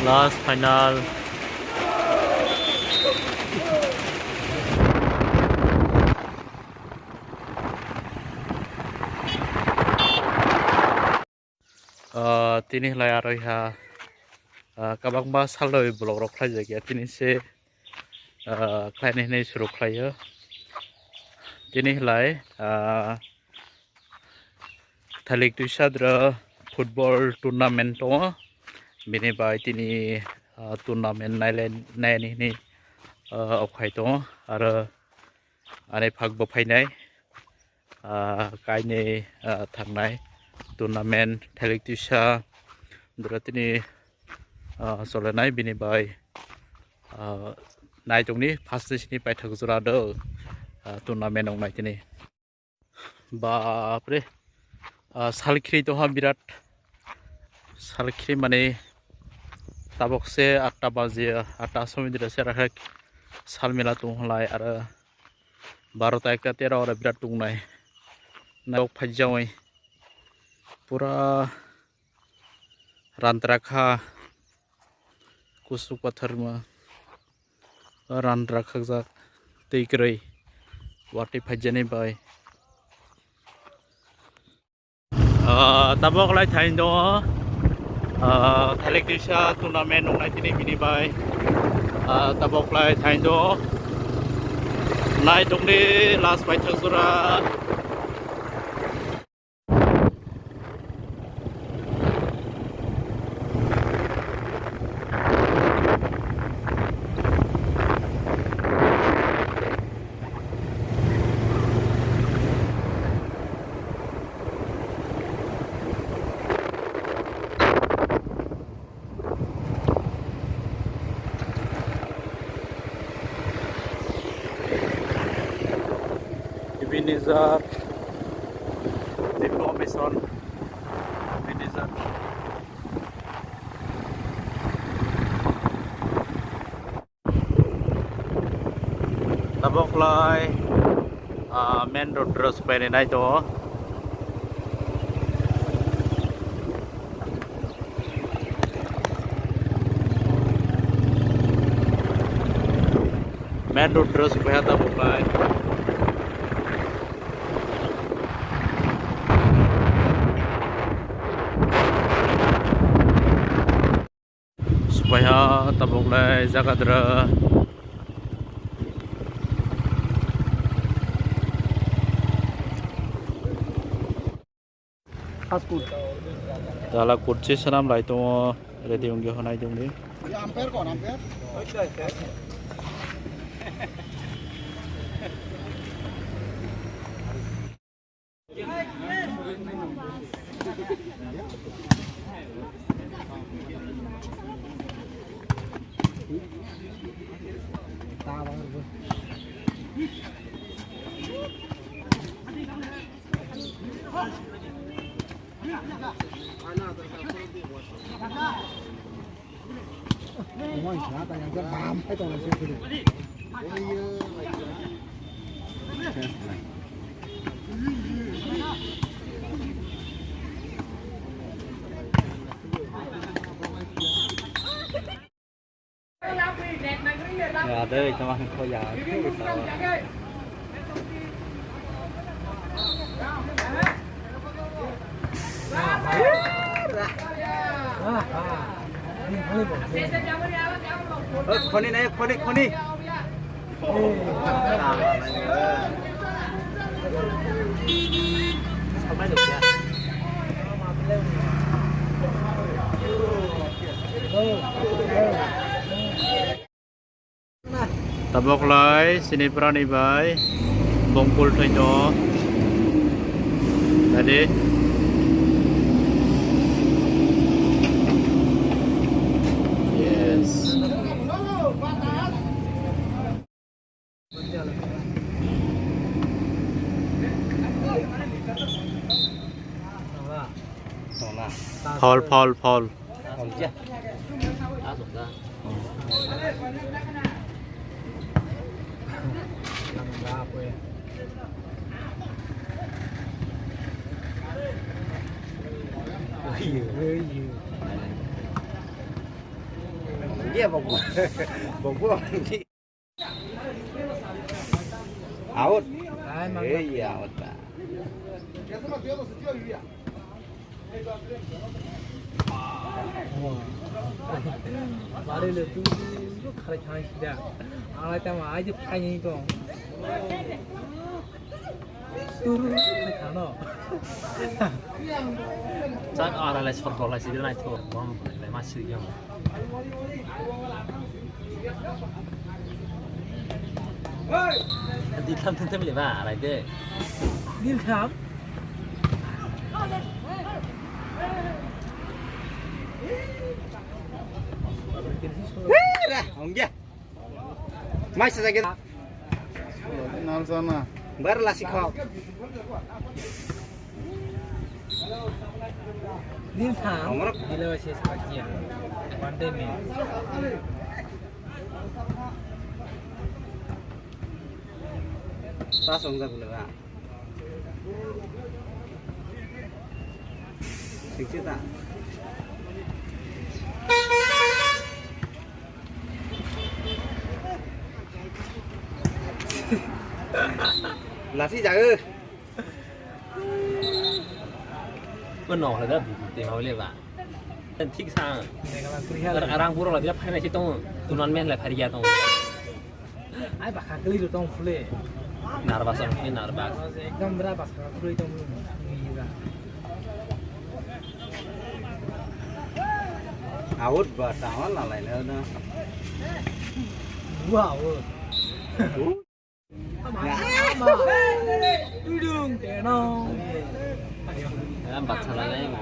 last final tini lai aroi ha kabang ba saloi blog rok khlai jagi tini se khlaini nei suru khlaio tini lai thalik tuisadra football tournament to bini bai tini tournament naini ni okhai to aro ane phag bo phainai kaini thangnai tournament thalik tuisa dra tini solenai bini bai nai tongni first ni paithak jora do tournament ong nai tini bapre salkhri to ha birat salkhri mane tabok se 8 baje 8 somidra se rakha salmela tonglai ara 12 1 13 ora birat tungnai naok phajjawai pura rantrakha kusuk patharma rantrakha jak teikrei wati phajjani bai tabok lai thain do thalik disa tournament nongnai tini bini bai tabok lai thain do nai tongni last paithak jora Ebenezer Diplomason Ebenezer tabok lai main road terus pene nai to main road terus pene tabok lai supaya tabok lai jagadra Tala kursi senam lai to ready ongge honai dongni ampere kon ampere ya đây cho anh thôi giờ con đi này con đi không phải được chưa tabok lai sini prani bai bongkul thai do tadi yes fall Iya Bogor. Bogor. Out. Iya out Pak. 말을 두고 가르쳐 하시다. 안 할 때만 아주 파니까. 뚜루 가르쳐. chắc ở là chọn gọi là gì đứa này thôi không phải mà sử dụng đi thăm thân thân để mà lại thế 닐 khám. Không kia. Mai sẽ ra cái Nam sana. baru lah sih kau. 닐 khám. 딜러시 사기야. 반대면. Ta sống ra cũng được à? Được chưa ta? Là gì ư? bên nọ là rất tìm hỏi liền bạn tên thích sang 내가 막 그렇게 하려. arang puro là biết phải này chứ tông tụi non men là phải ra tông 아이 막 가글리로 동 플레이. narva sang cái narva एकदम बड़ा पास प्ले이 동 미가. Out và sao là lại nữa nữa. 와우. 아마. 으릉 대노. em bật sang lại mà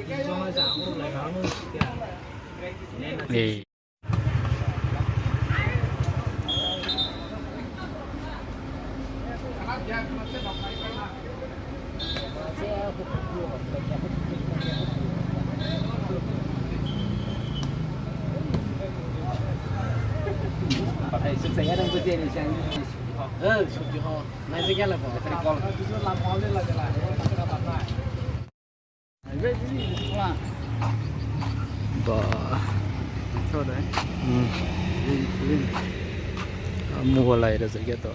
인정하지 않고 내가 하는 게 Thì Thầy sức khỏe đang vượt trên thì sang. Sụp chịu ho. Này sẽ nghe là bỏ cái con. làm món lên là cái lại nó làm lại. Vậy gì mà. bỏ Thôi đấy. mua lại được cái tội.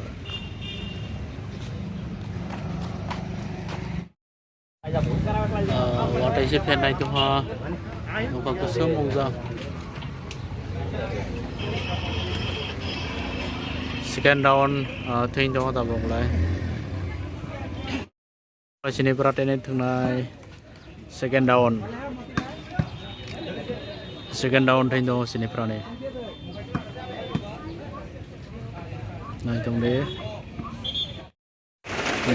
Water ship hiện nay chúng họ nó có cơ sở mông ra. Scan down thing chúng họ tập vòng lại. Ở sini berat ini thường này second down thing chúng sini berat này. Nah itu deh.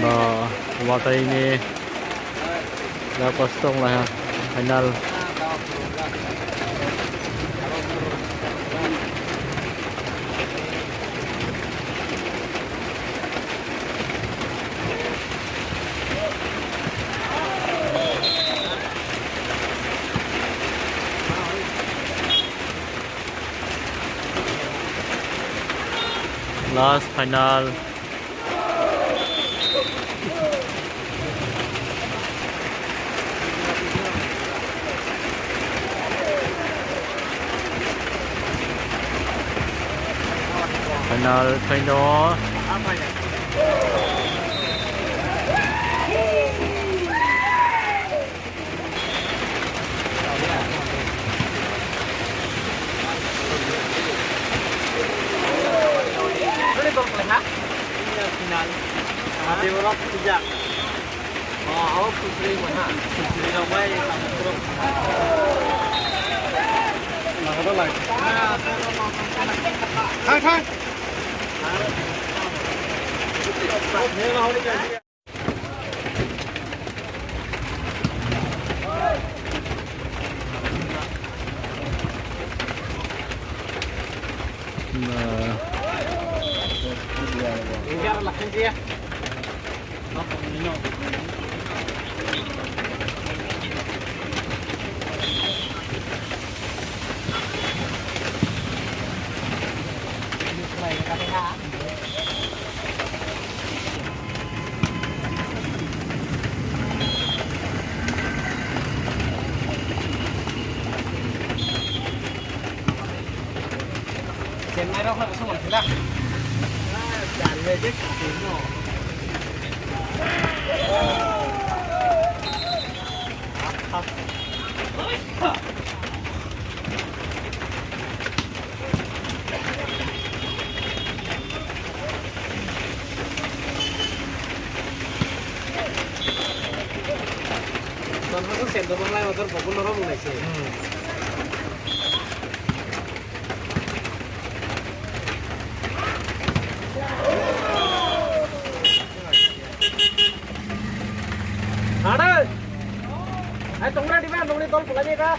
Nah, water ini dah kosong lah ya. Final. Last final. Final. Develop sejak. Awak putri mana? Putri Dubai sama terus. Nak apa lagi? Hai hai. Ini mau dikasih. Nah, Biar lah dia. Này đâu phải không thế nào. Chán về chết cả tiếng nhỏ. Còn nó có xem được online mà tôi cũng nó không này xem. Ada. Ayo tunggu di mana? Tunggu di tol pulang aja.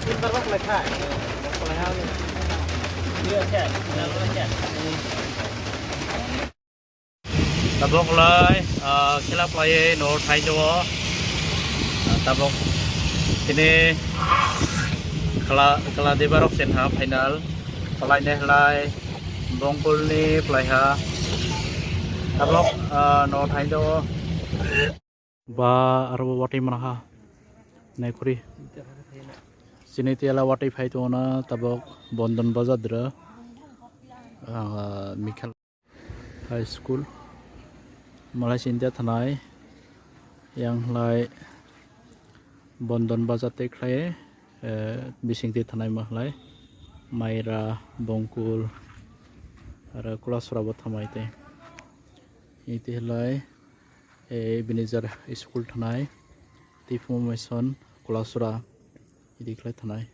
Pintar banget mereka. Kalau hal ini. Iya, cek. Cek. Tabok lai khilap lai no thai jo tabok ini kala debarok sen ha final palai ne lai bongkul ni plai ha tabok no thai jo ba arbo wati manaha nai kuri sini tiala wati phai to na tabok bondon bazadra Mikhel High School Malaysia India thanai yang lai Bondon Bazate khlai bisingti thanai mahlai Maira Bongkul ara Kulasura bathamai te iti lai Ebenezer School thanai Tifo Mason Kulasura idi khlai thanai